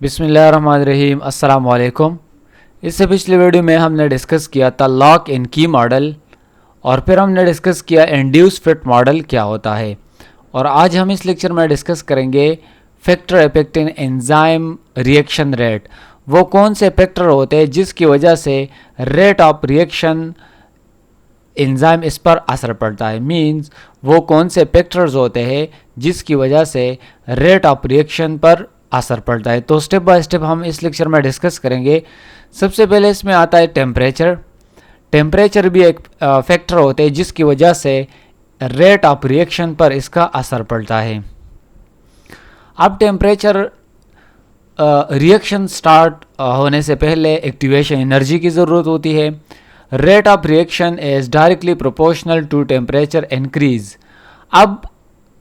बिस्मिल्लाहिर्रहमानिर्रहीम, अस्सलाम वालेकुम। इससे पिछले वीडियो में हमने डिस्कस किया था लॉक इन की मॉडल और फिर हमने डिस्कस किया इंड्यूस फिट मॉडल क्या होता है। और आज हम इस लेक्चर में डिस्कस करेंगे factor affecting enzyme reaction rate. वो कौन से फैक्टर होते हैं जिसकी वजह से रेट ऑफ रिएक्शन एंजाइम इस पर असर पड़ता है। मींस वो कौन से फैक्टर्स होते हैं जिसकी वजह से रेट ऑफ रिएक्शन पर असर पड़ता है। तो स्टेप बाय स्टेप हम इस लेक्चर में डिस्कस करेंगे। सबसे पहले इसमें आता है टेम्परेचर। टेम्परेचर भी एक फैक्टर होते हैं जिसकी वजह से रेट ऑफ रिएक्शन पर इसका असर पड़ता है। अब टेम्परेचर रिएक्शन स्टार्ट होने से पहले एक्टिवेशन एनर्जी की ज़रूरत होती है। Rate of reaction is directly proportional to temperature increase. अब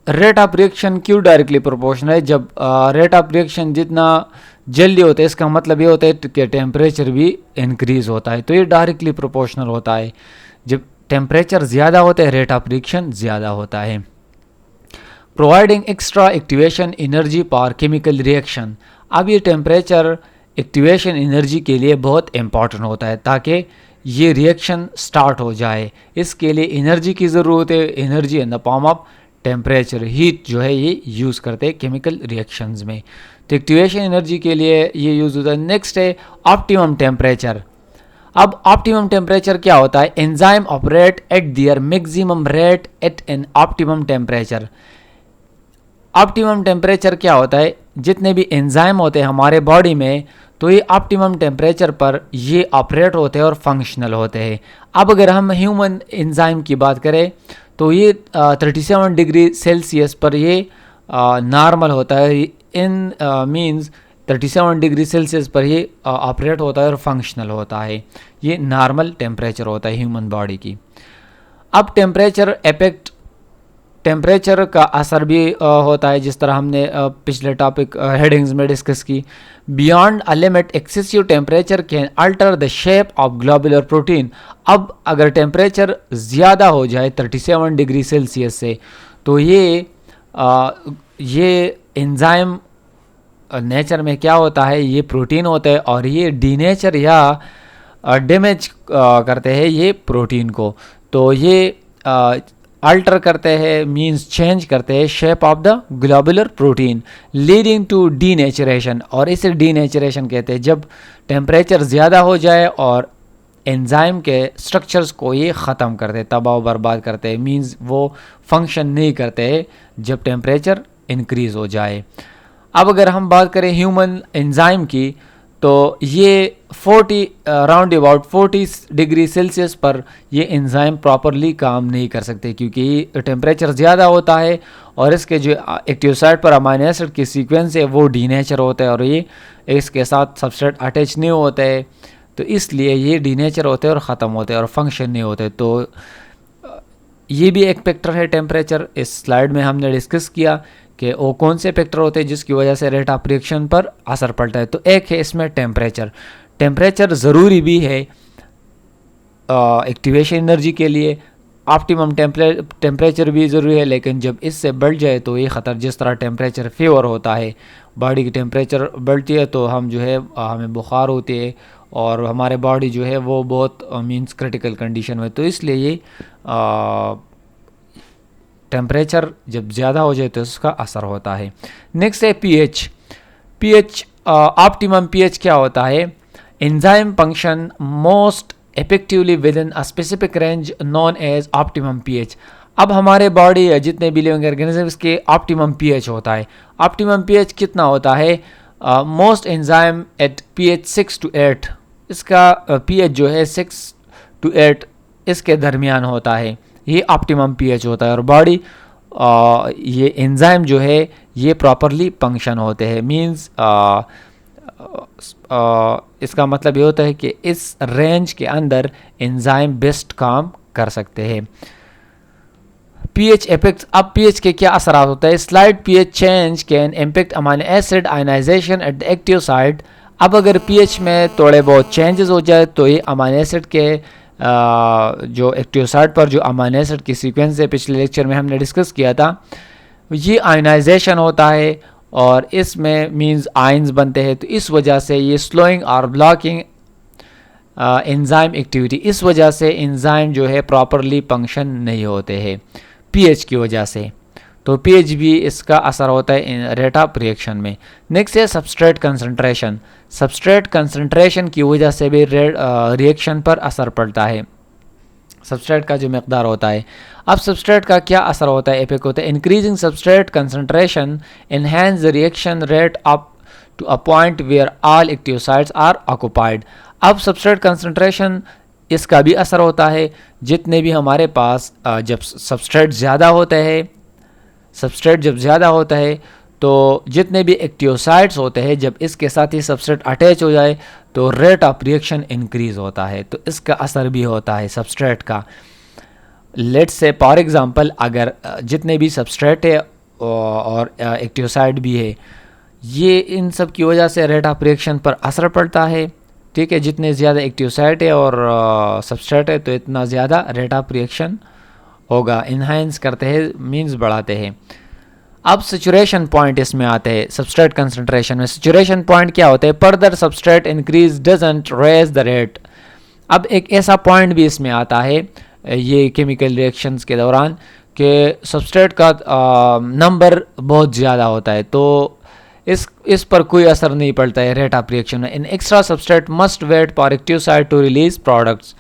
रेट ऑफ रिएक्शन क्यों डायरेक्टली प्रोपोर्शनल है? जब रेट ऑफ रिएक्शन जितना जल्दी होता है इसका मतलब ये होता है कि टेम्परेचर भी इंक्रीज होता है, तो ये डायरेक्टली प्रोपोर्शनल होता है। जब टेम्परेचर ज़्यादा होता है रेट ऑफ रिएक्शन ज़्यादा होता है। Providing extra activation energy for chemical reaction. अब ये टेम्परेचर एक्टिवेशन एनर्जी के लिए बहुत इंपॉर्टेंट होता है ताकि ये रिएक्शन स्टार्ट हो जाए। इसके लिए एनर्जी की ज़रूरत है, energy in the form of temperature, heat जो है ये यूज़ करते हैं केमिकल रिएक्शंस में। तो एक्टिवेशन एनर्जी के लिए ये यूज़ होता है। नेक्स्ट है ऑप्टिमम टेम्परेचर। अब ऑप्टिमम टेम्परेचर क्या होता है? Enzyme operate at their maximum rate at an optimum temperature. Optimum temperature क्या होता है? जितने भी एंजाइम होते हैं हमारे बॉडी में, तो ये ऑप्टिमम टेम्परेचर पर ये ऑपरेट होते हैं और फंक्शनल होते हैं। अब अगर हम ह्यूमन एंजाइम की बात करें तो ये 37 डिग्री सेल्सियस पर ये नॉर्मल होता है। इन मींस 37 डिग्री सेल्सियस पर ये ऑपरेट होता है और फंक्शनल होता है। ये नॉर्मल टेम्परेचर होता है ह्यूमन बॉडी की। अब टेम्परेचर का असर भी होता है, जिस तरह हमने पिछले टॉपिक हेडिंग्स में डिस्कस की। Beyond a limit excessive temperature can alter the shape of globular protein. अब अगर टेम्परेचर ज़्यादा हो जाए 37 डिग्री सेल्सियस से, तो ये एंजाइम नेचर में क्या होता है, ये प्रोटीन होता है और ये डीनेचर या डैमेज करते हैं ये प्रोटीन को। तो ये अल्टर करते हैं, मींस चेंज करते हैं shape of the globular protein, leading to denaturation. और इसे डीनेचरेशन कहते हैं जब टेम्परेचर ज़्यादा हो जाए और एंजाइम के स्ट्रक्चर्स को ये ख़त्म करते हैं, तबाह बर्बाद करते हैं, मींस वो फंक्शन नहीं करते जब टेम्परेचर इंक्रीज़ हो जाए। अब अगर हम बात करें ह्यूमन एंजाइम की, तो ये 40 राउंड अबाउट 40 डिग्री सेल्सियस पर ये एंजाइम प्रॉपरली काम नहीं कर सकते क्योंकि टेम्परेचर ज़्यादा होता है और इसके जो एक्टिव साइट पर अमाइनो एसिड की सीक्वेंस है वो डीनेचर होता है और ये इसके साथ सबस्ट्रेट अटैच नहीं होता है, तो इसलिए ये डीनेचर होते हैं और ख़त्म होते हैं और फंक्शन नहीं होते। तो ये भी एक फैक्टर है टेम्परेचर। इस स्लाइड में हमने डिस्कस किया कि वो कौन से फैक्टर होते हैं जिसकी वजह से रेट ऑफ रिएक्शन पर असर पड़ता है। तो एक है इसमें टेम्परेचर। टेम्परेचर ज़रूरी भी है एक्टिवेशन एनर्जी के लिए। ऑप्टिमम टेम्परेचर भी ज़रूरी है, लेकिन जब इससे बढ़ जाए तो ये ख़तर, जिस तरह टेम्परेचर फीवर होता है, बॉडी की टेम्परेचर बढ़ती है तो हम जो है हमें बुखार होती है और हमारे बॉडी जो है वो बहुत मींस क्रिटिकल कंडीशन में। तो इसलिए ये टेम्परेचर जब ज़्यादा हो जाए तो उसका असर होता है। नेक्स्ट है पीएच। पीएच ऑप्टिमम पीएच क्या होता है? Enzyme function most effectively within a specific range known as optimum pH. अब हमारे बॉडी या जितने भी लिविंग ऑर्गेनिजम्स के ऑप्टिमम पीएच होता है। ऑप्टिमम पीएच कितना होता है? Most enzyme at pH 6 to 8। इसका पीएच जो है 6 to 8 इसके दरमियान होता है, ये ऑप्टिमम पीएच होता है। और बॉडी ये एंजाइम जो है ये प्रॉपरली फंक्शन होते हैं। मींस इसका मतलब ये होता है कि इस रेंज के अंदर एंजाइम बेस्ट काम कर सकते हैं। PH effect. अब पीएच के क्या असरात होता है? Slide pH change can impact amino acid ionization at the active site. अब अगर पीएच में थोड़े बहुत चेंजेस हो जाए तो ये अमाइनो एसिड के जो एक्टिव साइट पर जो अमाइनो एसिड की सीक्वेंस है, पिछले लेक्चर में हमने डिस्कस किया था, ये आयनाइजेशन होता है और इसमें मींस आयंस बनते हैं, तो इस वजह से ये स्लोइंग और ब्लॉकिंग एंजाइम एक्टिविटी, इस वजह से एंजाइम जो है प्रॉपरली फंक्शन नहीं होते हैं पीएच की वजह से। तो पीएच भी इसका असर होता है रेट ऑफ रिएक्शन में। नेक्स्ट है सबस्ट्रेट कंसंट्रेशन। सबस्ट्रेट कंसंट्रेशन की वजह से भी रिएक्शन पर असर पड़ता है, सबस्ट्रेट का जो मकदार होता है। अब सबस्ट्रेट का क्या असर होता है, इफेक्ट होता है। Increasing substrate concentration enhance the reaction rate up to a point where all active sites are occupied. अब सबस्ट्रेट कंसंट्रेशन इसका भी असर होता है। जितने भी हमारे पास जब सबस्ट्रेट ज़्यादा होते हैं, सबस्ट्रेट जब ज़्यादा होता है तो जितने भी एक्टिव साइट्स होते हैं, जब इसके साथ ही सबस्ट्रेट अटैच हो जाए तो रेट ऑफ रिएक्शन इंक्रीज़ होता है। तो इसका असर भी होता है सबस्ट्रेट का। लेट्स से फॉर एग्जांपल, अगर जितने भी सबस्ट्रेट है और एक्टिव साइट भी है, ये इन सब की वजह से रेट ऑफ रिएक्शन पर असर पड़ता है। ठीक है, जितने ज़्यादा एक्टिव साइट है और सबस्ट्रेट है तो इतना ज़्यादा रेट ऑफ रिएक्शन होगा। इन्हांस करते हैं मींस बढ़ाते हैं। अब सैचुरेशन पॉइंट इसमें आते हैं। सबस्ट्रेट कंसंट्रेशन में सैचुरेशन पॉइंट क्या होता है, further substrate increase doesn't raise the rate. अब एक ऐसा पॉइंट भी इसमें आता है ये केमिकल रिएक्शंस के दौरान कि सबस्ट्रेट का नंबर बहुत ज़्यादा होता है, तो इस पर कोई असर नहीं पड़ता है रेट ऑफ रिएक्शन में। In extra substrate must wait for active site to release products.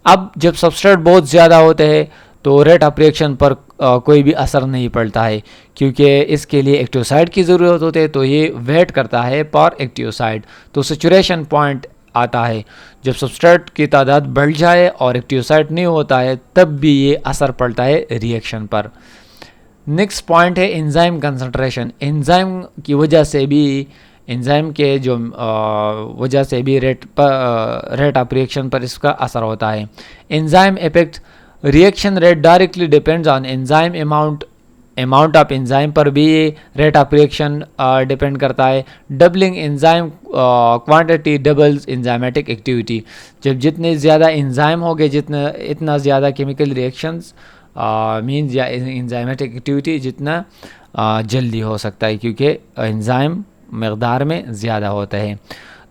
अब जब सबस्ट्रेट बहुत ज़्यादा होते हैं तो रेट ऑफ रिएक्शन पर कोई भी असर नहीं पड़ता है, क्योंकि इसके लिए एक्टिव साइट की ज़रूरत होती है, तो ये वेट करता है फॉर एक्टिव साइट। तो सैचुरेशन पॉइंट आता है जब सबस्ट्रेट की तादाद बढ़ जाए और एक्टिव साइट नहीं होता है, तब भी ये असर पड़ता है रिएक्शन पर। नेक्स्ट पॉइंट है एंजाइम कंसंट्रेशन। एंजाइम की वजह से भी, एंजाइम के जो वजह से भी रेट ऑफ रिएक्शन पर इसका असर होता है। Enzyme effect reaction rate directly depends on enzyme amount of enzyme पर भी रेट ऑफ रिएक्शन डिपेंड करता है। Doubling enzyme quantity doubles enzymatic activity. जब जितने ज़्यादा एंजाइम होंगे, इतना ज़्यादा केमिकल रिएक्शंस मीन्स या एंजाइमेटिक एक्टिविटी जितना जल्दी हो सकता है, क्योंकि एंजाइम मकदार में ज़्यादा होता है।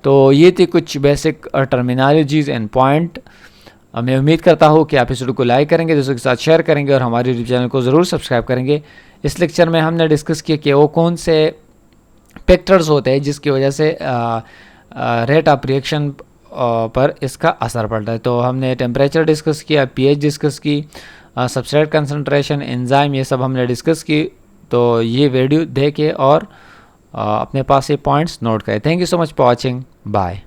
तो ये थी कुछ बेसिक टर्मिनोलॉजीज़ एंड पॉइंट। मैं उम्मीद करता हूँ कि आप इस वीडियो को लाइक करेंगे, दोस्तों के साथ शेयर करेंगे और हमारे यूट्यूब चैनल को ज़रूर सब्सक्राइब करेंगे। इस लेक्चर में हमने डिस्कस किया कि वो कौन से फैक्टर्स होते हैं जिसकी वजह से रेट ऑफ रिएक्शन पर इसका असर पड़ता है। तो हमने टेम्परेचर डिस्कस किया, पीएच डिस्कस की, सबस्ट्रेट कंसंट्रेशन, एंजाइम, ये सब हमने डिस्कस की। तो ये वीडियो देखें और अपने पास ये पॉइंट्स नोट करें। Thank you so much for watching. Bye.